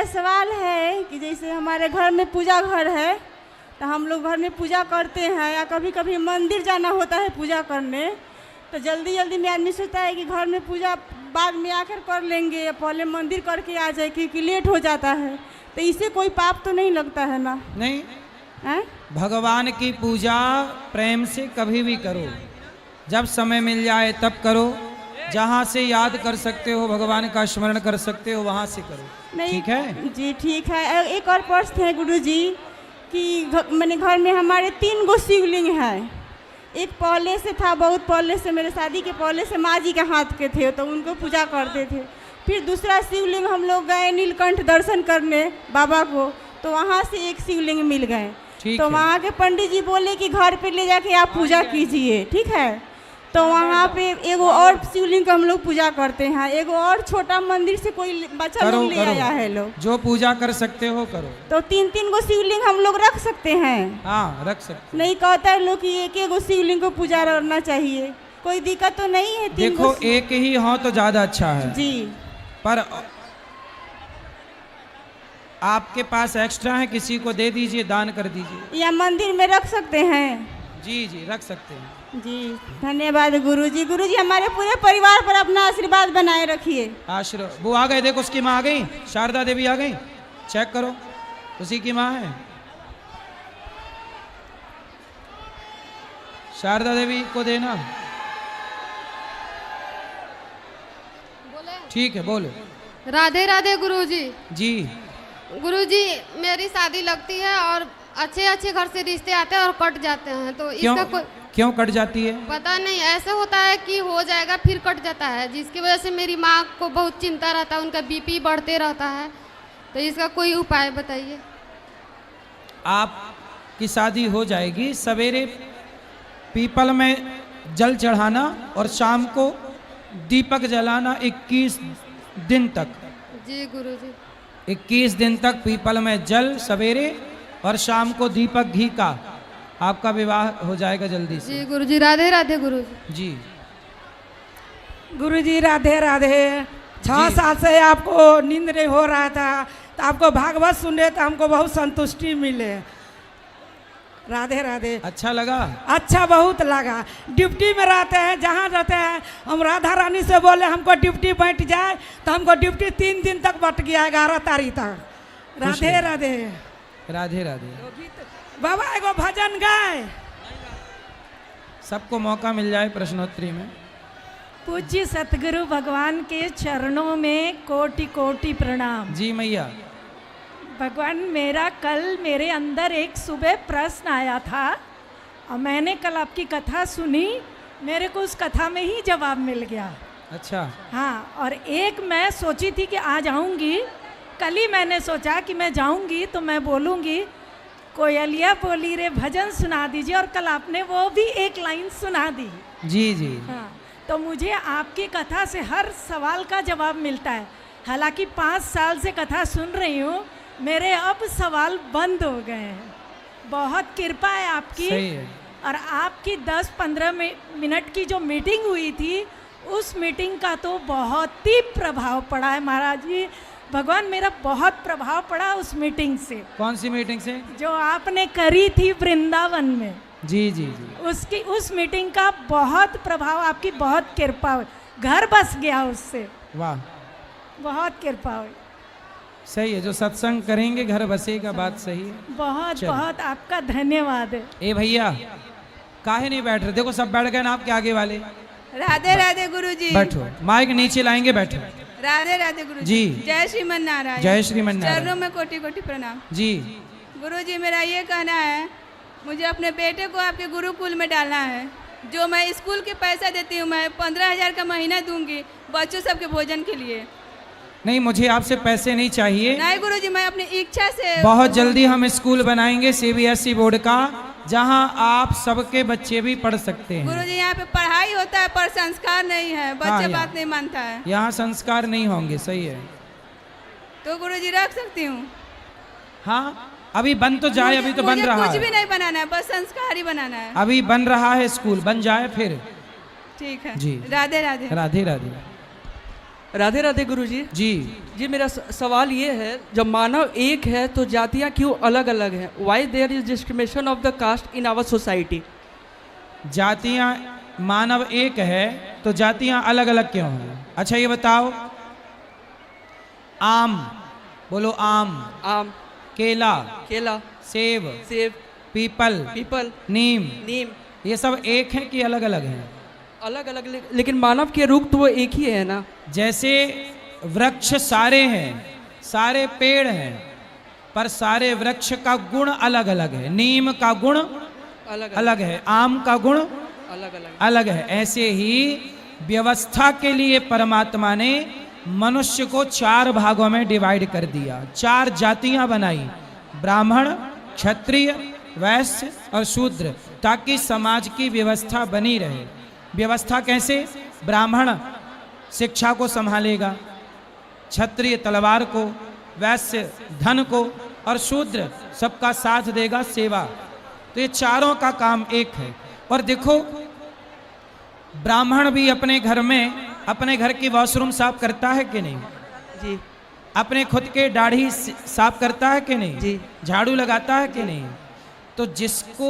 मेरा सवाल है कि जैसे हमारे घर में पूजा घर है, तो हम लोग घर में पूजा करते हैं या कभी कभी मंदिर जाना होता है पूजा करने, तो जल्दी जल्दी में आदमी सोचता है कि घर में पूजा बाद में आकर कर लेंगे या पहले मंदिर करके आ जाए क्योंकि लेट हो जाता है, तो इससे कोई पाप तो नहीं लगता है ना? नहीं, है? भगवान की पूजा प्रेम से कभी भी करो, जब समय मिल जाए तब करो, जहाँ से याद कर सकते हो भगवान का स्मरण कर सकते हो वहाँ से करो। नहीं, ठीक है जी ठीक है। एक और प्रश्न है गुरुजी कि मैंने घर में हमारे 3 गो शिवलिंग है। एक पहले से था, बहुत पहले से, मेरे शादी के पहले से माँ जी के हाथ के थे, तो उनको पूजा करते थे। फिर दूसरा शिवलिंग हम लोग गए नीलकंठ दर्शन करने बाबा को, तो वहाँ से एक शिवलिंग मिल गए, तो वहाँ के पंडित जी बोले कि घर पे ले जाके आप पूजा कीजिए, ठीक है। तो वहाँ पे एगो और शिवलिंग का हम लोग पूजा करते हैं, एगो और छोटा मंदिर से कोई बच्चा लोग ले आया है लोग, जो पूजा कर सकते हो करो। तो 3-3 गो शिवलिंग हम लोग रख सकते हैं? हाँ रख सकते। नहीं, कहता है लोग कि एक गो शिवलिंग को पूजा करना चाहिए, कोई दिक्कत तो नहीं है? देखो एक ही हो तो ज्यादा अच्छा है जी, पर आपके पास एक्स्ट्रा है, किसी को दे दीजिए, दान कर दीजिए। या मंदिर में रख सकते हैं? जी जी रख सकते हैं। जी धन्यवाद गुरुजी। गुरुजी हमारे पूरे परिवार पर अपना आशीर्वाद बनाए रखिए। आशीर्वाद। वो आ गए, देखो उसकी माँ आ गई, शारदा देवी आ गई, चेक करो उसी की माँ है। शारदा देवी को देना। ठीक है बोलो। राधे राधे गुरुजी। जी गुरुजी मेरी शादी लगती है और अच्छे अच्छे घर से रिश्ते आते हैं और कट जाते हैं, तो इसका क्यों कट जाती है? पता नहीं, ऐसे होता है कि हो जाएगा फिर कट जाता है, जिसकी वजह से मेरी माँ को बहुत चिंता रहता है, उनका बीपी बढ़ते रहता है, तो इसका कोई उपाय बताइए। आपकी शादी हो जाएगी। सवेरे पीपल में जल चढ़ाना और शाम को दीपक जलाना 21 दिन तक। जी गुरुजी। 21 दिन तक पीपल में जल सवेरे और शाम को दीपक घी का, आपका विवाह हो जाएगा जल्दी से। जी गुरुजी। राधे राधे गुरुजी। जी गुरुजी राधे राधे। 6 साल से आपको नींद नहीं हो रहा था, तो आपको भागवत सुने तो हमको बहुत संतुष्टि मिले। राधे राधे। अच्छा लगा? अच्छा बहुत लगा। ड्यूटी में रहते हैं, जहाँ रहते हैं हम राधा रानी से बोले हमको ड्यूटी बैठ जाए, तो हमको ड्यूटी 3 दिन तक बट गया, 11 तारीख तक। राधे राधे। राधे राधे। बाबा एगो भजन गाए, सबको मौका मिल जाए प्रश्नोत्तरी में। पूज्य सतगुरु भगवान के चरणों में कोटि कोटि प्रणाम। जी मैया। भगवान मेरा कल मेरे अंदर एक सुबह प्रश्न आया था और मैंने कल आपकी कथा सुनी, मेरे को उस कथा में ही जवाब मिल गया। अच्छा। हाँ, और एक मैं सोची थी कि आज आऊँगी, कल ही मैंने सोचा कि मैं जाऊँगी तो मैं बोलूँगी कोयलिया बोली रे भजन सुना दीजिए, और कल आपने वो भी एक लाइन सुना दी। जी जी। हाँ, तो मुझे आपकी कथा से हर सवाल का जवाब मिलता है। हालांकि 5 साल से कथा सुन रही हूँ, मेरे अब सवाल बंद हो गए हैं। बहुत कृपा है आपकी। सही है। और आपकी 10-15 मिनट की जो मीटिंग हुई थी, उस मीटिंग का तो बहुत ही प्रभाव पड़ा है महाराज जी। भगवान मेरा बहुत प्रभाव पड़ा उस मीटिंग से। कौन सी मीटिंग से? जो आपने करी थी वृंदावन में। जी जी जी। उस मीटिंग का बहुत प्रभाव, आपकी बहुत कृपा हुई, घर बस गया उससे। वाह, बहुत कृपा हुई। सही है, जो सत्संग करेंगे घर बसेगा, बात सही है। बहुत बहुत आपका धन्यवाद है। ए भैया काहे नहीं बैठ रहे? देखो सब बैठ गए ना आपके आगे वाले। राधे राधे गुरुजी। बैठो, माइक नीचे लाएंगे, बैठो। राधे राधे गुरुजी। जी। जय श्रीमन नारायण। जय श्रीमन नारायण। चरणों में कोटि कोटि प्रणाम। जी गुरुजी मेरा ये कहना है, मुझे अपने बेटे को आपके गुरुकुल में डालना है। जो मैं स्कूल के पैसा देती हूँ, मैं 15,000 का महीना दूंगी बच्चों सबके भोजन के लिए। नहीं, मुझे आपसे पैसे नहीं चाहिए। नहीं गुरुजी, मैं अपनी इच्छा से। बहुत जल्दी हम स्कूल बनाएंगे CBSE बोर्ड का, जहां आप सबके बच्चे भी पढ़ सकते हैं। गुरुजी यहाँ पे पढ़ाई होता है पर संस्कार नहीं है, बच्चे बात नहीं मानता है। यहाँ संस्कार नहीं होंगे। सही है। तो गुरुजी रख सकती हूँ? हाँ अभी बन तो जाए, अभी तो बन रहा है। कुछ भी नहीं बनाना है, बस संस्कार ही बनाना है। अभी बन रहा है स्कूल, बन जाए फिर। ठीक है जी। राधे राधे। राधे राधे। राधे राधे गुरुजी। जी जी मेरा सवाल ये है, जब मानव एक है तो जातियाँ क्यों अलग अलग हैं? Why there is discrimination of the caste in our society? जातियां, मानव एक है तो जातियां अलग अलग क्यों हैं? अच्छा ये बताओ, आम बोलो, आम, आम, केला, केला, सेब, सेब, पीपल, पीपल, नीम, नीम, ये सब एक हैं कि अलग अलग हैं? अलग अलग, लेकिन मानव के रूप तो वो एक ही है ना। जैसे वृक्ष सारे हैं, सारे पेड़ हैं, पर सारे वृक्ष का गुण अलग अलग है। नीम का गुण अलग अलग है, आम का गुण अलग अलग अलग है। ऐसे ही व्यवस्था के लिए परमात्मा ने मनुष्य को 4 भागों में डिवाइड कर दिया, 4 जातियां बनाई, ब्राह्मण, क्षत्रिय, वैश्य और शूद्र, ताकि समाज की व्यवस्था बनी रहे। व्यवस्था कैसे? ब्राह्मण शिक्षा को संभालेगा, क्षत्रिय तलवार को, वैश्य धन को और शूद्र सबका साथ देगा, सेवा। तो ये चारों का काम एक है। और देखो, ब्राह्मण भी अपने घर में अपने घर की वॉशरूम साफ करता है कि नहीं? जी। अपने खुद के दाढ़ी साफ करता है कि नहीं? जी। झाड़ू लगाता है कि नहीं? तो जिसको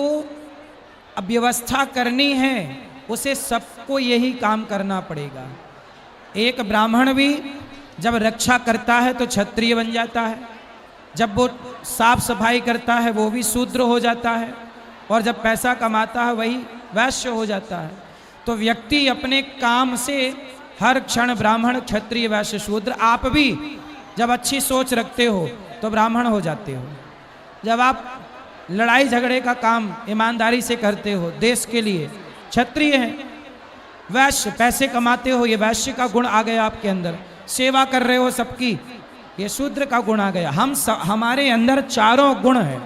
अब व्यवस्था करनी है उसे सबको यही काम करना पड़ेगा। एक ब्राह्मण भी जब रक्षा करता है तो क्षत्रिय बन जाता है, जब वो साफ सफाई करता है वो भी शूद्र हो जाता है, और जब पैसा कमाता है वही वैश्य हो जाता है। तो व्यक्ति अपने काम से हर क्षण ब्राह्मण, क्षत्रिय, वैश्य, शूद्र। आप भी जब अच्छी सोच रखते हो तो ब्राह्मण हो जाते हो। जब आप लड़ाई झगड़े का काम ईमानदारी से करते हो देश के लिए, क्षत्रिय है। वैश्य पैसे कमाते हो, ये वैश्य का गुण आ गया आपके अंदर। सेवा कर रहे हो सबकी, ये शूद्र का गुण आ गया। हमारे अंदर चारों गुण है,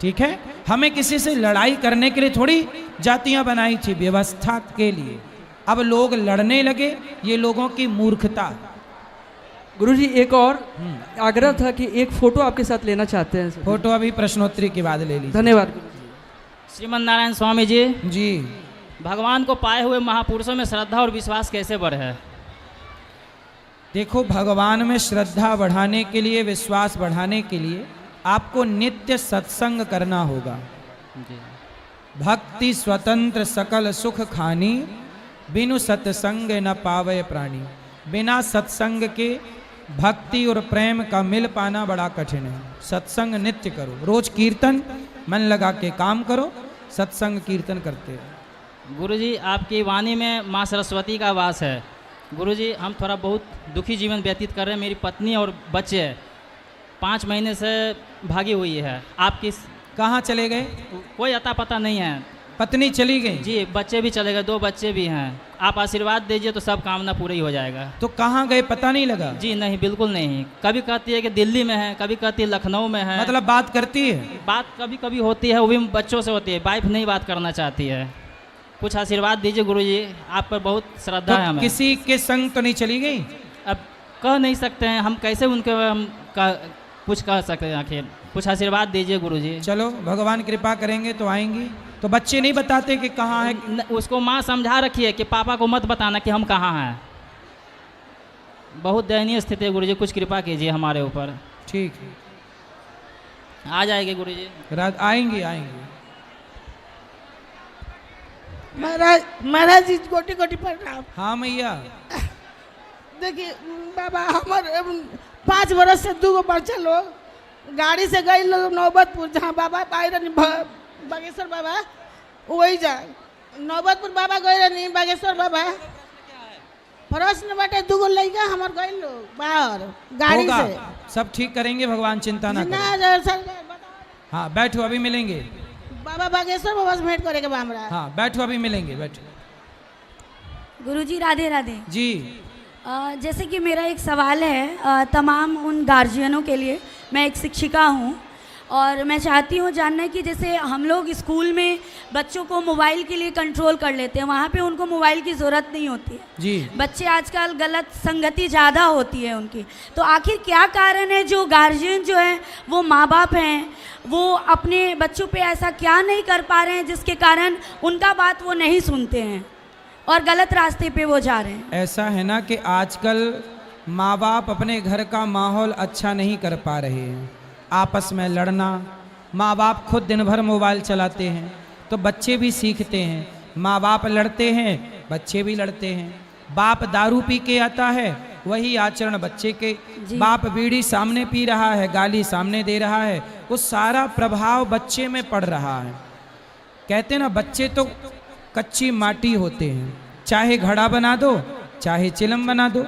ठीक है। हमें किसी से लड़ाई करने के लिए थोड़ी जातियां बनाई थी, व्यवस्था के लिए। अब लोग लड़ने लगे, ये लोगों की मूर्खता। गुरुजी एक और आग्रह था कि एक फोटो आपके साथ लेना चाहते हैं। फोटो अभी प्रश्नोत्तरी के बाद ले लीजिए। धन्यवाद। श्रीमन नारायण स्वामी जी, जी, भगवान को पाए हुए महापुरुषों में श्रद्धा और विश्वास कैसे बढ़े? देखो, भगवान में श्रद्धा बढ़ाने के लिए, विश्वास बढ़ाने के लिए आपको नित्य सत्संग करना होगा। भक्ति स्वतंत्र सकल सुख खानी, बिनु सत्संग न पावे प्राणी। बिना सत्संग के भक्ति और प्रेम का मिल पाना बड़ा कठिन है। सत्संग नित्य करो, रोज कीर्तन मन लगा के काम करो, सत्संग कीर्तन करते रहो। गुरुजी, आपकी वाणी में माँ सरस्वती का वास है। गुरुजी, हम थोड़ा बहुत दुखी जीवन व्यतीत कर रहे हैं। मेरी पत्नी और बच्चे 5 महीने से भागी हुई है। आपकी कहाँ चले गए? कोई अता पता नहीं है। पत्नी चली गई? जी, बच्चे भी चले गए, 2 बच्चे भी हैं। आप आशीर्वाद दीजिए तो सब कामना पूरी हो जाएगा। तो कहाँ गए पता नहीं लगा? जी नहीं, बिल्कुल नहीं। कभी कहती है कि दिल्ली में है, कभी कहती है लखनऊ में है। मतलब बात करती है? बात कभी कभी होती है, वो भी बच्चों से होती है। वाइफ नहीं बात करना चाहती है। कुछ आशीर्वाद दीजिए गुरुजी, आप पर बहुत श्रद्धा है हमें। किसी के संग तो नहीं चली गई? अब कह नहीं सकते हैं हम, कैसे उनके हम कुछ कह सकते हैं। आखिर कुछ आशीर्वाद दीजिए गुरुजी। चलो, भगवान कृपा करेंगे तो आएंगी। तो बच्चे नहीं बताते कि कहाँ है? उसको माँ समझा रखी है कि पापा को मत बताना कि हम कहाँ हैं। बहुत दयनीय स्थिति है गुरुजी, कुछ कृपा कीजिए हमारे ऊपर। ठीक है, आ जाएंगे गुरुजी। रात आएंगी आएंगी। महाराज जी कोटि कोटि प्रणाम। हाँ मैया। देखिए बाबा, हमारे 5 बरस से 2 बच्चा लोग गाड़ी से गए लोग नौबतपुर, जहाँ बाबा आए रही बागेश्वर बाबा, वही जा नौबतपुर बाबा गए रही बागेश्वर बाबा। प्रश्न बाटे 2 लड़का हमारे गए लोग बाहर गाड़ी होगा, से। सब ठीक करेंगे, भगवान चिंता ना करो। हाँ बैठो, अभी मिलेंगे। बाबा बागेश्वर बाबा से भेंट करे के बा हमरा। हाँ बैठो, अभी मिलेंगे, बैठो। गुरुजी राधे राधे जी। जैसे कि मेरा एक सवाल है तमाम उन गार्जियनों के लिए। मैं एक शिक्षिका हूँ और मैं चाहती हूँ जानना कि जैसे हम लोग स्कूल में बच्चों को मोबाइल के लिए कंट्रोल कर लेते हैं, वहाँ पे उनको मोबाइल की ज़रूरत नहीं होती है। जी। बच्चे आजकल गलत संगति ज़्यादा होती है उनकी। तो आखिर क्या कारण है जो गार्जियन जो है वो माँ बाप हैं, वो अपने बच्चों पे ऐसा क्या नहीं कर पा रहे हैं जिसके कारण उनका बात वो नहीं सुनते हैं और गलत रास्ते पे वो जा रहे हैं? ऐसा है ना कि आजकल माँ बाप अपने घर का माहौल अच्छा नहीं कर पा रहे हैं। आपस में लड़ना, माँ बाप खुद दिन भर मोबाइल चलाते हैं तो बच्चे भी सीखते हैं। माँ बाप लड़ते हैं, बच्चे भी लड़ते हैं। बाप दारू पी के आता है, वही आचरण बच्चे के। बाप बीड़ी सामने पी रहा है, गाली सामने दे रहा है, वो सारा प्रभाव बच्चे में पड़ रहा है। कहते ना, बच्चे तो कच्ची माटी होते हैं, चाहे घड़ा बना दो चाहे चिलम बना दो।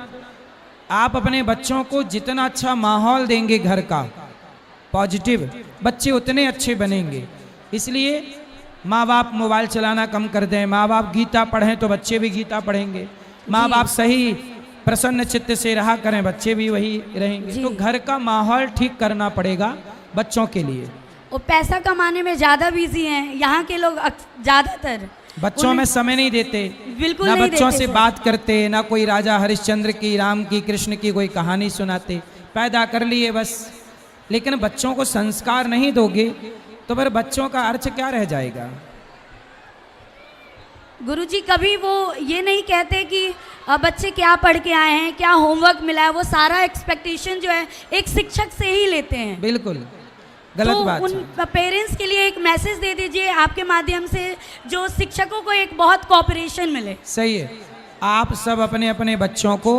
आप अपने बच्चों को जितना अच्छा माहौल देंगे घर का पॉजिटिव, बच्चे उतने अच्छे बनेंगे। इसलिए माँ बाप मोबाइल चलाना कम कर दें, माँ बाप गीता पढ़ें तो बच्चे भी गीता पढ़ेंगे। माँ बाप सही प्रसन्न चित्त से रहा करें, बच्चे भी वही रहेंगे। तो घर का माहौल ठीक करना पड़ेगा बच्चों के लिए। वो पैसा कमाने में ज़्यादा बिजी हैं यहाँ के लोग, ज़्यादातर बच्चों में समय नहीं देते, बिल्कुल ना नहीं बच्चों देते से सर। बात करते, ना कोई राजा हरिश्चंद्र की, राम की, कृष्ण की कोई कहानी सुनाते। पैदा कर लिए बस, लेकिन बच्चों को संस्कार नहीं दोगे तो फिर बच्चों का अर्थ क्या रह जाएगा। गुरुजी कभी वो ये नहीं कहते कि बच्चे क्या पढ़ के आए हैं, क्या होमवर्क मिला है, वो सारा एक्सपेक्टेशन जो है एक शिक्षक से ही लेते हैं। बिल्कुल गलत तो बात उन है। पेरेंट्स के लिए एक मैसेज दे दीजिए आपके माध्यम से, जो शिक्षकों को एक बहुत कोऑपरेशन मिले। सही है। आप सब अपने अपने बच्चों को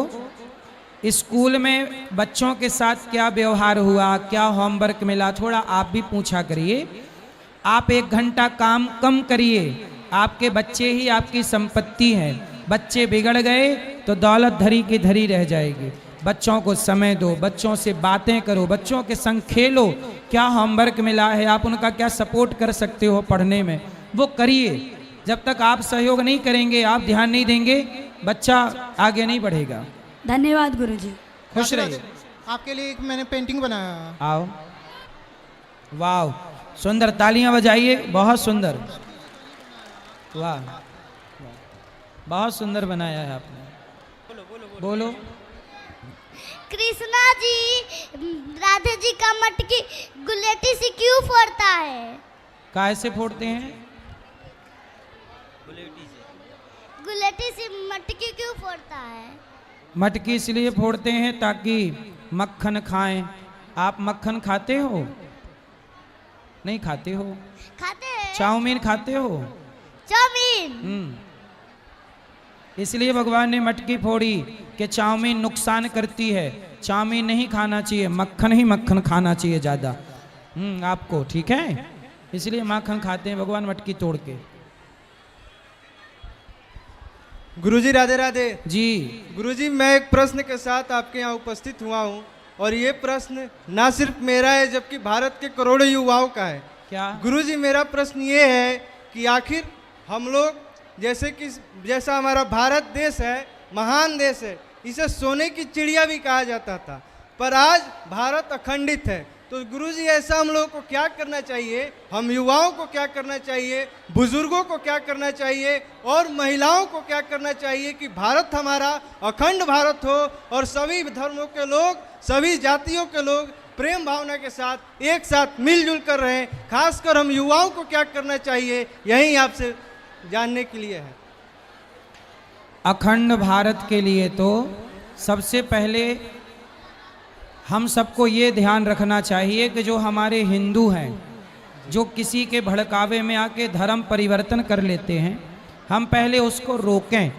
स्कूल में बच्चों के साथ क्या व्यवहार हुआ, क्या होमवर्क मिला, थोड़ा आप भी पूछा करिए। आप 1 घंटा काम कम करिए, आपके बच्चे ही आपकी संपत्ति हैं। बच्चे बिगड़ गए तो दौलत धरी की धरी रह जाएगी। बच्चों को समय दो, बच्चों से बातें करो, बच्चों के संग खेलो। क्या होमवर्क मिला है, आप उनका क्या सपोर्ट कर सकते हो पढ़ने में, वो करिए। जब तक आप सहयोग नहीं करेंगे, आप ध्यान नहीं देंगे, बच्चा आगे नहीं बढ़ेगा। धन्यवाद गुरुजी। खुश रहिए। आपके लिए एक मैंने पेंटिंग बनाया। आओ, वाह सुंदर, तालियां बजाइए, बहुत सुंदर, वाह बहुत सुंदर बनाया है आपने। बोलो। कृष्णा जी राधे जी का मटकी गुलेटी से क्यों फोड़ता है? काहे से फोड़ते हैं? गुलेटी से मटकी क्यों फोड़ता है? मटकी इसलिए फोड़ते हैं ताकि मक्खन खाएं। आप मक्खन खाते हो? नहीं खाते हो? खाते हैं। चाउमीन खाते हो? चाउमीन। इसलिए भगवान ने मटकी फोड़ी कि चाउमीन नुकसान करती है, चाउमीन नहीं खाना चाहिए, मक्खन ही मक्खन खाना चाहिए ज़्यादा आपको, ठीक है? इसलिए मक्खन खाते हैं भगवान मटकी तोड़ के। गुरुजी राधे राधे। जी गुरुजी, मैं एक प्रश्न के साथ आपके यहाँ उपस्थित हुआ हूँ और ये प्रश्न ना सिर्फ मेरा है जबकि भारत के करोड़ों युवाओं का है। क्या? गुरुजी, मेरा प्रश्न ये है कि आखिर हम लोग जैसा हमारा भारत देश है, महान देश है, इसे सोने की चिड़िया भी कहा जाता था, पर आज भारत अखंडित है। तो गुरुजी, ऐसा हम लोगों को क्या करना चाहिए, हम युवाओं को क्या करना चाहिए, बुजुर्गों को क्या करना चाहिए और महिलाओं को क्या करना चाहिए कि भारत हमारा अखंड भारत हो और सभी धर्मों के लोग, सभी जातियों के लोग प्रेम भावना के साथ एक साथ मिलजुल कर रहें। खासकर हम युवाओं को क्या करना चाहिए, यही आपसे जानने के लिए है। अखंड भारत के लिए तो सबसे पहले हम सबको ये ध्यान रखना चाहिए कि जो हमारे हिंदू हैं, जो किसी के भड़कावे में आके धर्म परिवर्तन कर लेते हैं, हम पहले उसको रोकें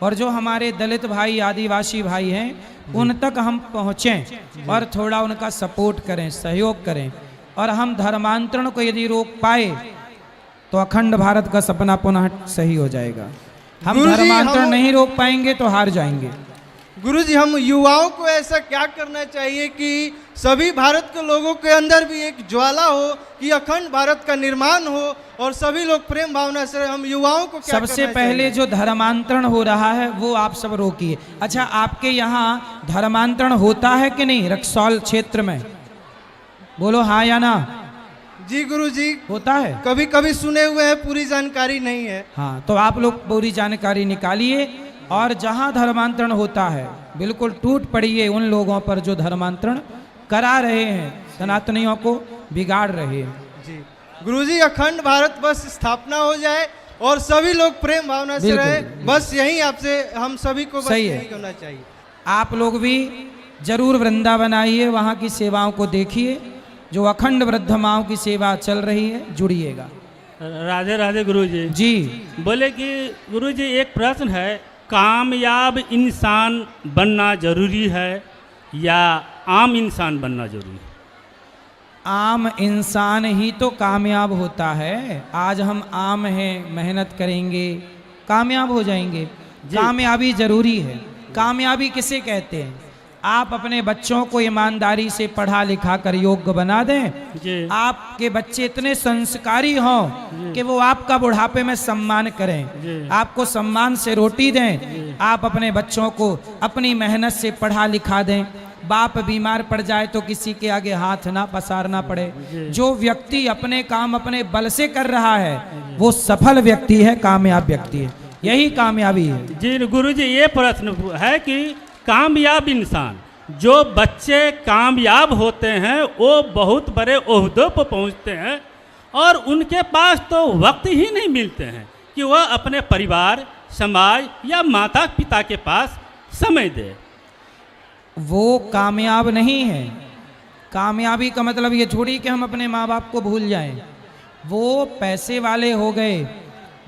और जो हमारे दलित भाई, आदिवासी भाई हैं, उन तक हम पहुँचें और थोड़ा उनका सपोर्ट करें, सहयोग करें। और हम धर्मांतरण को यदि रोक पाए तो अखंड भारत का सपना पुनः सही हो जाएगा। हम धर्मांतरण नहीं रोक पाएंगे तो हार जाएंगे। गुरुजी, हम युवाओं को ऐसा क्या करना चाहिए कि सभी भारत के लोगों के अंदर भी एक ज्वाला हो कि अखंड भारत का निर्माण हो और सभी लोग प्रेम भावना से, हम युवाओं को क्या सबसे पहले जो धर्मांतरण हो रहा है वो आप सब रोकिए। अच्छा, आपके यहाँ धर्मांतरण होता है कि नहीं रक्सौल क्षेत्र में? बोलो हाँ या ना। जी गुरुजी, होता है, कभी कभी सुने हुए हैं, पूरी जानकारी नहीं है। हाँ, तो आप लोग पूरी जानकारी निकालिए और जहाँ धर्मांतरण होता है बिल्कुल टूट पड़िए उन लोगों पर जो धर्मांतरण करा रहे हैं, सनातनियों को बिगाड़ रहे हैं। जी गुरुजी, अखंड भारत बस स्थापना हो जाए और सभी लोग प्रेम भावना से रहे, बस यही आपसे हम सभी को बस सही है। यही होना चाहिए। आप लोग भी जरूर वृंदावन आइए, वहाँ की सेवाओं को देखिए, जो अखंड वृद्ध माओं की सेवा चल रही है, जुड़िएगा। राधे राधे गुरुजी। जी बोले कि गुरुजी एक प्रश्न है, कामयाब इंसान बनना जरूरी है या आम इंसान बनना जरूरी है? आम इंसान ही तो कामयाब होता है। आज हम आम हैं, मेहनत करेंगे, कामयाब हो जाएंगे। कामयाबी जरूरी है। कामयाबी किसे कहते हैं? आप अपने बच्चों को ईमानदारी से पढ़ा लिखा कर योग्य बना दें, आपके बच्चे इतने संस्कारी हों कि वो आपका बुढ़ापे में सम्मान करें, आपको सम्मान से रोटी दें, आप अपने बच्चों को अपनी मेहनत से पढ़ा लिखा दें, बाप बीमार पड़ जाए तो किसी के आगे हाथ ना पसारना पड़े। जो व्यक्ति अपने काम अपने बल से कर रहा है वो सफल व्यक्ति है, कामयाब व्यक्ति है। यही कामयाबी है। जी गुरुजी, ये प्रश्न है कि कामयाब इंसान, जो बच्चे कामयाब होते हैं वो बहुत बड़े ओहदों पर पहुंचते हैं और उनके पास तो वक्त ही नहीं मिलते हैं कि वह अपने परिवार, समाज या माता पिता के पास समय दे। वो कामयाब नहीं है। कामयाबी का मतलब ये थोड़ी कि हम अपने माँ बाप को भूल जाएं। वो पैसे वाले हो गए,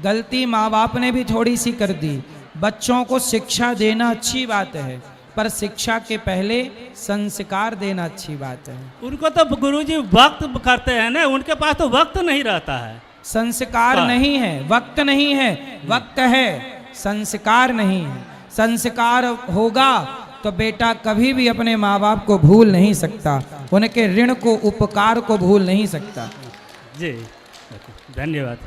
गलती माँ बाप ने भी थोड़ी सी कर दी। बच्चों को शिक्षा देना अच्छी बात है, पर शिक्षा के पहले संस्कार देना अच्छी बात है। उनको तो गुरुजी वक्त करते हैं ना, उनके पास तो वक्त नहीं रहता है। संस्कार नहीं है, वक्त नहीं है, वक्त है, संस्कार नहीं है। संस्कार होगा तो बेटा कभी भी अपने माँ बाप को भूल नहीं सकता, उनके ऋण को, उपकार को भूल नहीं सकता। जी धन्यवाद।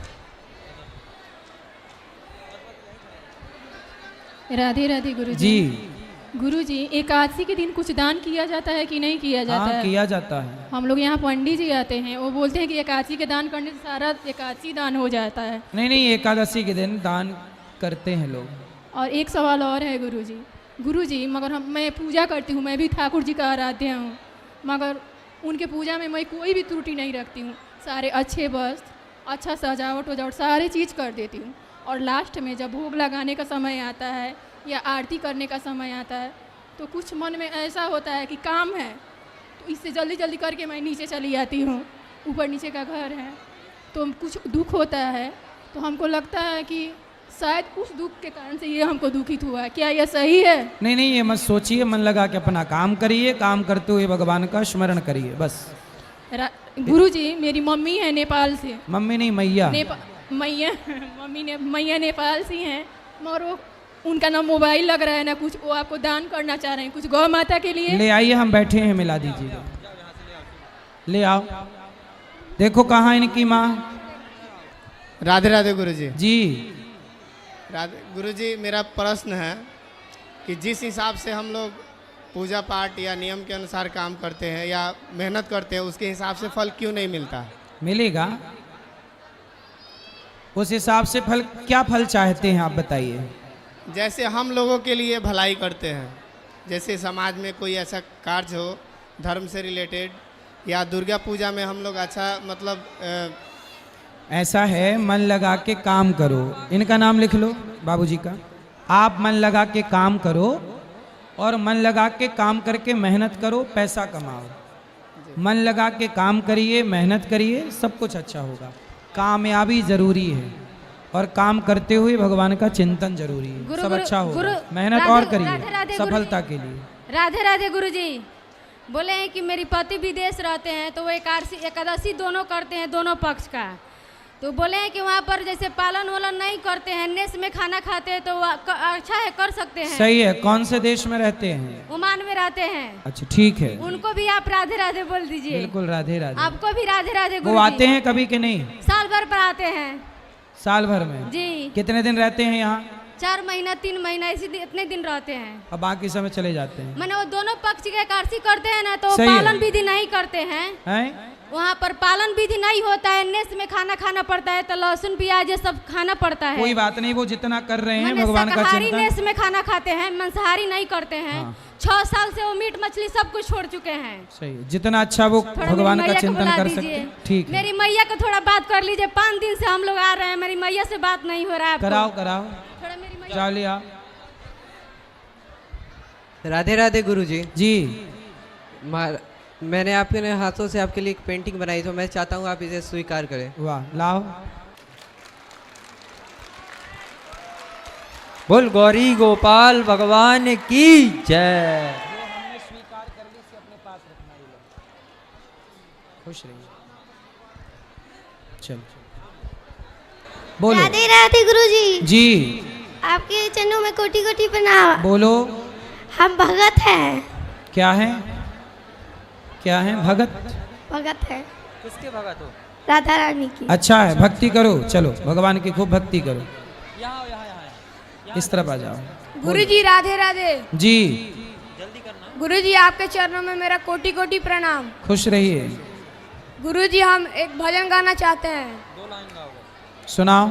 राधे राधे गुरुजी। जी गुरुजी, एकादशी के दिन कुछ दान किया जाता है कि नहीं किया जाता है? किया जाता है। हम लोग यहाँ पंडित जी आते हैं, वो बोलते हैं कि एकादशी के दान करने से सारा एकादशी दान हो जाता है। नहीं, एकादशी के दिन दान करते हैं लोग। और एक सवाल और है गुरुजी, मगर मैं पूजा करती हूँ, मैं भी ठाकुर जी का आराध्य हूँ, मगर उनके पूजा में मैं कोई भी त्रुटि नहीं रखती हूँ। सारे अच्छे वस्त्र, अच्छा सजावट सारे चीज़ कर देती हूँ। और लास्ट में जब भोग लगाने का समय आता है या आरती करने का समय आता है तो कुछ मन में ऐसा होता है कि काम है, तो इससे जल्दी जल्दी करके मैं नीचे चली जाती हूँ। ऊपर नीचे का घर है तो कुछ दुख होता है, तो हमको लगता है कि शायद उस दुख के कारण से ये हमको दुखित हुआ है। क्या यह सही है? नहीं, ये मत सोचिए, मन लगा के अपना काम करिए, काम करते हुए भगवान का स्मरण करिए बस। गुरुजी, मेरी मम्मी है नेपाल से। मम्मी नहीं, मैया। मैया नेपाल से हैं, मगर वो उनका ना मोबाइल लग रहा है ना कुछ, वो आपको दान करना चाह रहे हैं कुछ गौ माता के लिए। ले आइए, हम बैठे हैं, मिला दीजिए। ले आओ, देखो कहाँ इनकी माँ। राधे राधे गुरुजी। जी राधे गुरुजी, मेरा प्रश्न है कि जिस हिसाब से हम लोग पूजा पाठ या नियम के अनुसार काम करते हैं या मेहनत करते हैं, उसके हिसाब से फल क्यों नहीं मिलता? मिलेगा, उस हिसाब से फल। क्या फल चाहते हैं आप बताइए? जैसे हम लोगों के लिए भलाई करते हैं, जैसे समाज में कोई ऐसा कार्य हो धर्म से रिलेटेड, या दुर्गा पूजा में हम लोग अच्छा मतलब ऐसा है, मन लगा के काम करो। इनका नाम लिख लो, बाबूजी का। आप मन लगा के काम करो और मन लगा के काम करके मेहनत करो, पैसा कमाओ। मन लगा के काम करिए, मेहनत करिए, सब कुछ अच्छा होगा। कामयाबी जरूरी है और काम करते हुए भगवान का चिंतन जरूरी है। सब अच्छा होगा, मेहनत और करिए सफलता के लिए। राधे राधे गुरुजी। बोले हैं कि मेरी पति विदेश रहते हैं तो वो एकादशी दोनों करते हैं, दोनों पक्ष का। तो बोले हैं कि वहाँ पर जैसे पालन वालन नहीं करते हैं, नेस में खाना खाते हैं, तो अच्छा है, कर सकते हैं। सही है। कौन से देश में रहते हैं? ओमान में रहते हैं। अच्छा, ठीक है। उनको भी आप राधे राधे बोल दीजिए। बिल्कुल, राधे राधे। आपको भी राधे राधे। वो आते हैं कभी कि नहीं? साल भर पर आते हैं। साल भर में? जी। कितने दिन रहते हैं यहाँ? 4 महीना 3 महीना इतने दिन रहते हैं, अब बाकी समय चले जाते हैं। मैंने वो दोनों पक्ष के एकादशी करते हैं ना, तो पालन विधि नहीं करते हैं। वहाँ पर पालन विधि नहीं होता है, नेस में खाना खाना पड़ता है, तो लहसुन प्याज ये सब खाना पड़ता है। कोई बात नहीं, वो जितना कर रहे हैं भगवान का चिंतन। नेस में खाना खाते हैं, मांसाहारी नहीं करते हैं। 6 साल से वो मीट मछली सब कुछ छोड़ चुके हैं। सही, जितना अच्छा वो भगवान का चिंतन कर सकते। ठीक, मेरी मैया को थोड़ा बात कर लीजिए। 5 दिन से हम लोग आ रहे हैं, मेरी मैया से बात नहीं हो रहा है। कराओ कराओ, थोड़ा मेरी मैया चलिए। राधे राधे गुरुजी। जी। मैंने आपके हाथों से आपके लिए एक पेंटिंग बनाई, तो मैं चाहता हूँ आप इसे स्वीकार करें। वाह, लाओ। बोल गौरी गोपाल भगवान की जय। खुश रहिए। चल बोलो। राधे राधे गुरुजी। जी। आपके चरणों में कोटि कोटि प्रणाम। बोलो। हम भगत हैं। क्या है? क्या है? भगत? भगत है। किसके भगत हो? राधा रानी की। अच्छा है, भक्ति करो। चलो भगवान की खूब भक्ति करो। इस तरफ आ जाओ। गुरुजी राधे राधे। जी। गुरुजी आपके चरणों में मेरा कोटि कोटि प्रणाम। खुश रहिए। गुरुजी हम एक भजन गाना चाहते हैं। सुनाओ।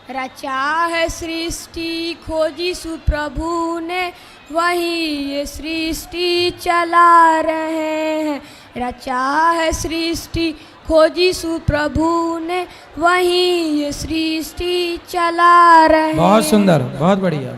रचा है सृष्टि खोजी सुप्रभु ने, वही ये सृष्टि चला रहे हैं। रचा है सृष्टि खोजी सुप्रभु ने, वही ये सृष्टि चला रहे हैं। बहुत सुंदर, बहुत बढ़िया।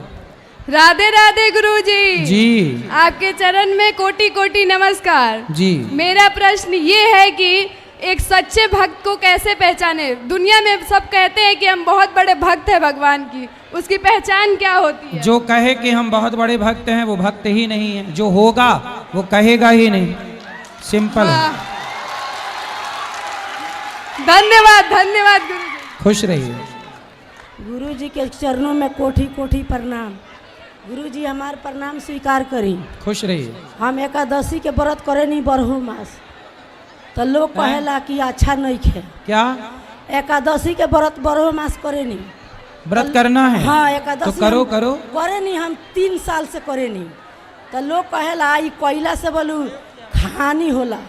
राधे राधे गुरुजी। जी। आपके चरण में कोटि कोटि नमस्कार। जी। मेरा प्रश्न ये है कि एक सच्चे भक्त को कैसे पहचाने? दुनिया में सब कहते हैं कि हम बहुत बड़े भक्त हैं भगवान की, उसकी पहचान क्या होती है? जो कहे कि हम बहुत बड़े भक्त हैं वो भक्त ही नहीं है, जो होगा वो कहेगा ही नहीं। सिंपल। धन्यवाद धन्यवाद गुरुजी। खुश रहिए। गुरुजी के चरणों में कोटि कोटि प्रणाम। गुरुजी हमार प्रणाम स्वीकार करी। खुश रहिए। हम एकादशी के व्रत करे नहीं बरहु मास, तो लोग कहेला कि अच्छा नहीं खे। क्या? एकादशी के व्रत बरहु मास करे नहीं। व्रत करना है? हाँ, एकादशी तो करो करो। करे नहीं, हम 3 साल से करे नहीं, तो लोग कहेला ई कोयला से बोलू हानि होला।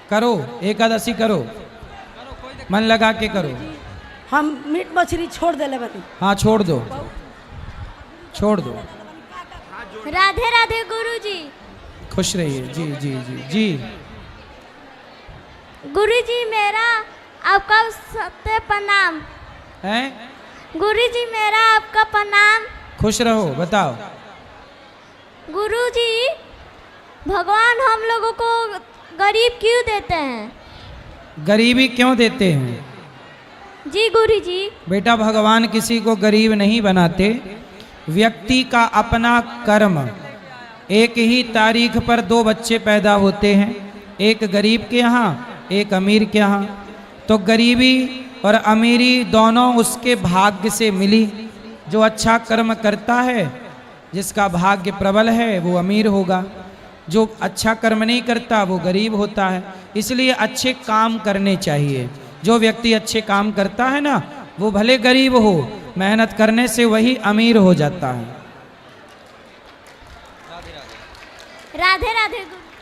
करो, एकादशी करो, मन लगा के करो। हम मीट मछली छोड़ देले बनी। हाँ छोड़ दो, छोड़ दो। राधे राधे गुरुजी। खुश रहिए। जी जी जी जी। गुरुजी मेरा आपका सत्य प्रणाम। हैं? गुरुजी मेरा आपका प्रणाम। खुश रहो। बताओ। गुरुजी भगवान हम लोगों को गरीब क्यों देते हैं? गरीबी क्यों देते हैं? जी गुरुजी। बेटा भगवान किसी को गरीब नहीं बनाते। व्यक्ति का अपना कर्म। एक ही तारीख पर 2 बच्चे पैदा होते हैं, एक गरीब के यहाँ, एक अमीर के यहाँ। तो गरीबी और अमीरी दोनों उसके भाग्य से मिली। जो अच्छा कर्म करता है, जिसका भाग्य प्रबल है, वो अमीर होगा। जो अच्छा कर्म नहीं करता वो गरीब होता है। इसलिए अच्छे काम करने चाहिए। जो व्यक्ति अच्छे काम करता है ना, वो भले गरीब हो, मेहनत करने से वही अमीर हो जाता है। राधे राधे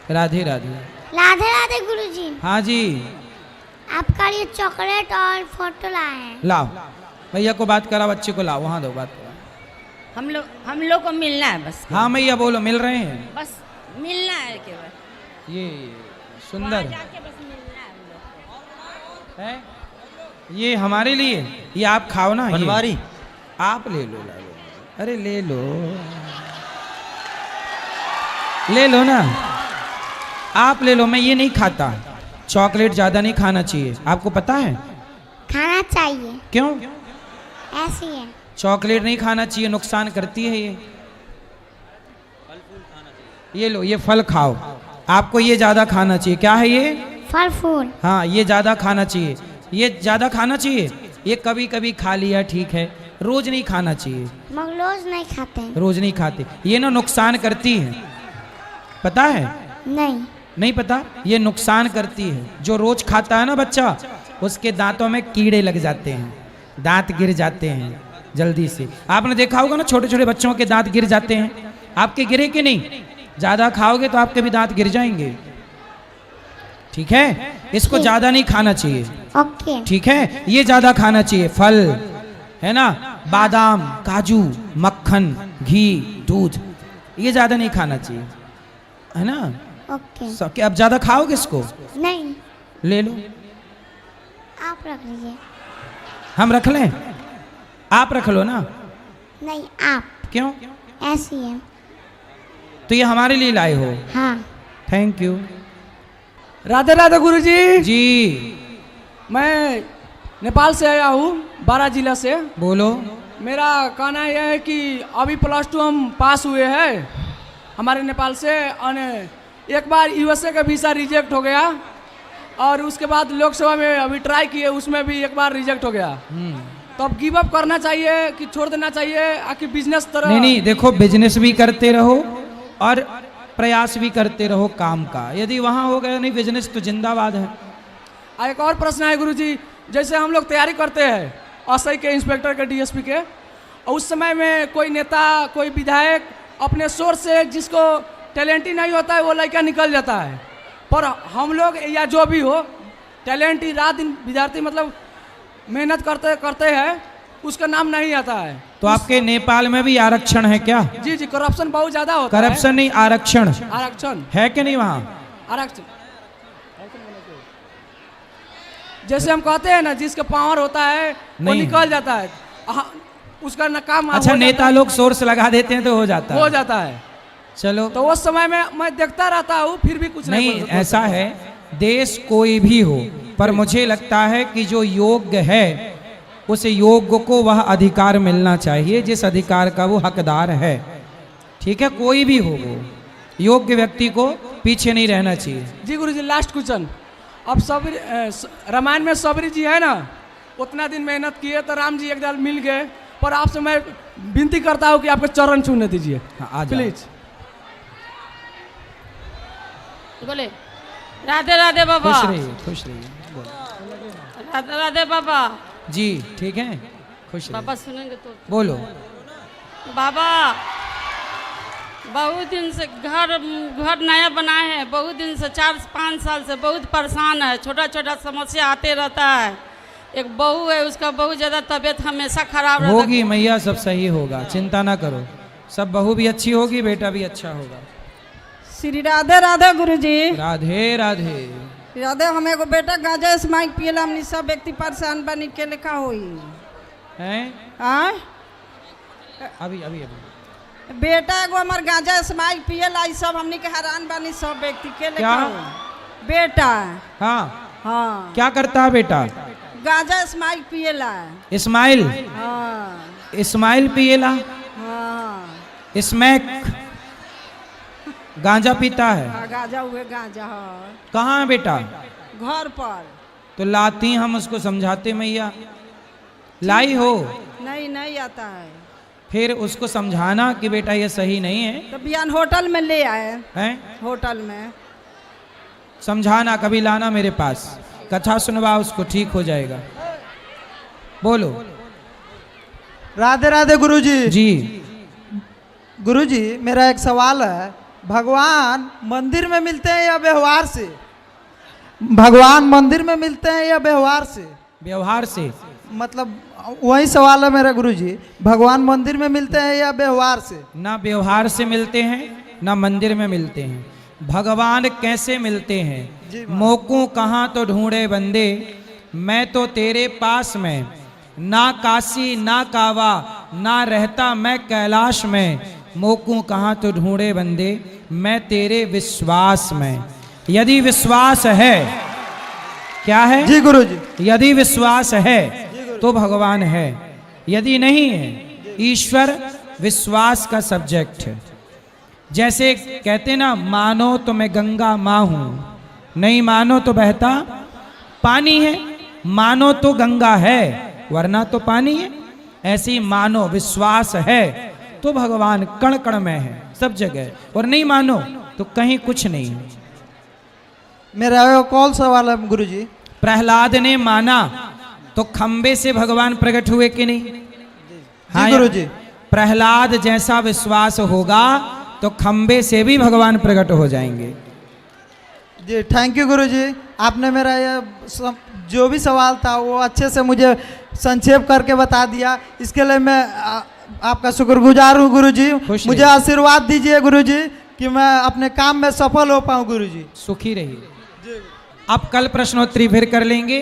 राधे राधे। राधे राधे गुरुजी। हाँ जी। आपका ये चॉकलेट और फोटो लाए हैं। लाओ, भैया को बात करा, बच्चे को लाओ, वहाँ दो बात करा। हम लोग को मिलना है बस। हाँ भैया बोलो, मिल रहे हैं? बस मिलना है केवल। ये सुंदर है, ये हमारे लिए। ये आप खाओ ना। बनवारी आप ले लो, ला लो। अरे ले लो, ले लो ना, आप ले लो। मैं ये नहीं खाता। चॉकलेट ज़्यादा नहीं खाना चाहिए, आपको पता है? खाना चाहिए। क्यों? ऐसे ही है। चॉकलेट नहीं खाना चाहिए, नुकसान करती है ये लो, ये फल खाओ। आपको ये ज़्यादा खाना चाहिए। क्या है ये? फल फूल। हाँ, ये ज़्यादा खाना चाहिए, ये ज़्यादा खाना चाहिए। ये कभी कभी खा लिया ठीक है, रोज़ नहीं खाना चाहिए। मगर रोज नहीं खाते हैं। रोज़ नहीं खाते, ये ना नुकसान करती है। पता है? नहीं। नहीं पता? ये नुकसान करती है। जो रोज़ खाता है ना बच्चा, उसके दांतों में कीड़े लग जाते हैं, दांत गिर जाते हैं जल्दी से। आपने देखा होगा ना, छोटे छोटे बच्चों के दांत गिर जाते हैं। आपके गिरे कि नहीं? ज़्यादा खाओगे तो आपके भी दांत गिर जाएंगे। ठीक है, इसको ज़्यादा नहीं खाना चाहिए। ओके। ठीक है, ये ज़्यादा खाना चाहिए। फल है ना, बादाम, काजू, मक्खन, घी, दूध, ये ज़्यादा नहीं खाना चाहिए, है ना? ओके। क्या अब ज़्यादा खाओगे इसको? नहीं। ले लो, आप रख लीजिए। हम रख लें? आप रख लो ना। नहीं, आप। क्यों? ऐसी है। तो ये हमारे लिए लाए हो? हाँ। Thank you. राधे राधे गुरुजी। जी मैं नेपाल से आया हूँ, 12 जिला से। बोलो। मेरा कहना यह है कि अभी +2 हम पास हुए हैं हमारे नेपाल से, और एक बार यूएसए का वीज़ा रिजेक्ट हो गया, और उसके बाद लोकसभा में अभी ट्राई किए, उसमें भी एक बार रिजेक्ट हो गया। तो अब गिव अप करना चाहिए कि छोड़ देना चाहिए, आखिर बिजनेस तरह? नहीं, देखो बिजनेस भी करते रहो और प्रयास भी करते रहो काम का। यदि वहाँ हो गया नहीं बिजनेस तो जिंदाबाद है। एक और प्रश्न है गुरुजी, जैसे हम लोग तैयारी करते हैं एसआई के, इंस्पेक्टर के, डीएसपी के, और उस समय में कोई नेता, कोई विधायक अपने सोर्स से जिसको टैलेंट ही नहीं होता है वो लड़का निकल जाता है, पर हम लोग या जो भी हो टैलेंट ही रात दिन विद्यार्थी मतलब मेहनत करते करते हैं, उसका नाम नहीं आता है। तो आपके नेपाल में भी आरक्षण है क्या? जी जी, करप्शन बहुत ज़्यादा होता है। करप्शन नहीं, आरक्षण। आरक्षण है कि नहीं वहाँ? आरक्षण जैसे हम कहते हैं ना, जिसका पावर होता है वो निकल जाता है, उसका ना काम। अच्छा, नेता लोग सोर्स लगा देते हैं तो हो जाता है। चलो, तो उस समय में मैं देखता रहता हूँ, फिर भी कुछ नहीं। ऐसा है, देश कोई भी हो, पर मुझे लगता है कि जो योग्य है उस योग्य को वह अधिकार मिलना चाहिए जिस अधिकार का वो हकदार है। ठीक है, कोई भी हो, वो योग्य व्यक्ति को पीछे नहीं रहना चाहिए। जी गुरुजी, लास्ट क्वेश्चन। अब सबरी रामायण में सबरी जी है ना, उतना दिन मेहनत किए तो राम जी एक बार मिल गए, पर आपसे मैं विनती करता हूँ कि आपके चरण छूने दीजिए। हाँ, प्लीज। बोले राधे राधे बाबा। खुश रहिए, खुश रहिए। राधे राधे बाबा। जी ठीक है, खुश रहिए। बाबा सुनेंगे तो बोलो। बाबा, बहुत दिन से घर नया बनाए हैं, बहुत दिन से 4-5 साल से बहुत परेशान है, छोटा छोटा समस्या आते रहता है। एक बहू है, उसका बहुत ज़्यादा तबीयत हमेशा खराब रहता है। होगी मैया, सब सही होगा, चिंता ना करो। सब बहू भी अच्छी होगी, बेटा भी अच्छा होगा। श्री राधे राधे गुरुजी। राधे राधे राधे। हम एगो बेटा गांजा स्माइक पियला, हमनी सब व्यक्ति परेशान बनी के लिखा होई हैं। अभी अभी अभी बेटा एगो हमार गांजा स्माइक पियला, ई सब हमनी के हैरान बनी सब व्यक्ति के लिखा होई। बेटा। हाँ, क्या करता है बेटा? गांजा स्माइक पियला। इस्माइल? हाँ। इस्माइल पियला? हाँ। स्मैक गांजा पीता है? गांजा हुए गांजा। हाँ। कहाँ है बेटा? घर पर। तो लाती हम उसको समझाते मैया। लाई हो? नहीं आता है। फिर उसको समझाना कि बेटा ये सही नहीं है। तो बिहान होटल में ले आए हैं। होटल में समझाना, कभी लाना मेरे पास, कथा सुनवा उसको, ठीक हो जाएगा। बोलो। राधे राधे गुरुजी। जी गुरुजी, मेरा एक सवाल है, भगवान मंदिर में मिलते हैं या व्यवहार से? भगवान मंदिर में मिलते हैं या व्यवहार से? व्यवहार से। मतलब वही सवाल है मेरा गुरुजी, भगवान मंदिर में मिलते हैं या व्यवहार से? ना व्यवहार से मिलते हैं ना मंदिर में मिलते हैं। भगवान कैसे मिलते हैं? मोकू कहाँ तो ढूंढे बंदे, मैं तो तेरे पास में, ना काशी ना कावा, ना रहता मैं कैलाश में। मोकू कहाँ तो ढूंढे बंदे, मैं तेरे विश्वास में। यदि विश्वास है, क्या है? जी गुरुजी। यदि विश्वास है तो भगवान है, यदि नहीं है, ईश्वर विश्वास का सब्जेक्ट है। जैसे कहते ना, मानो तो मैं गंगा माँ हूं, नहीं मानो तो बहता पानी है। मानो तो गंगा है वरना तो पानी है। ऐसे ही मानो, विश्वास है तो भगवान कण कण में है, सब जगह, और नहीं मानो तो कहीं कुछ नहीं है। मेरा कौन सवाल है गुरुजी? प्रहलाद ने माना तो खंबे से भगवान प्रकट हुए कि नहीं? हाँ गुरुजी। प्रहलाद जैसा विश्वास होगा तो खंबे से भी भगवान प्रकट हो जाएंगे। जी थैंक यू गुरुजी, आपने मेरा ये जो भी सवाल था वो अच्छे से मुझे संक्षेप करके बता दिया, इसके लिए मैं आपका शुक्रगुजार हूँ गुरुजी। मुझे आशीर्वाद दीजिए गुरुजी कि मैं अपने काम में सफल हो पाऊँ गुरुजी। सुखी रहिए। अब कल प्रश्नोत्तरी फिर कर लेंगे।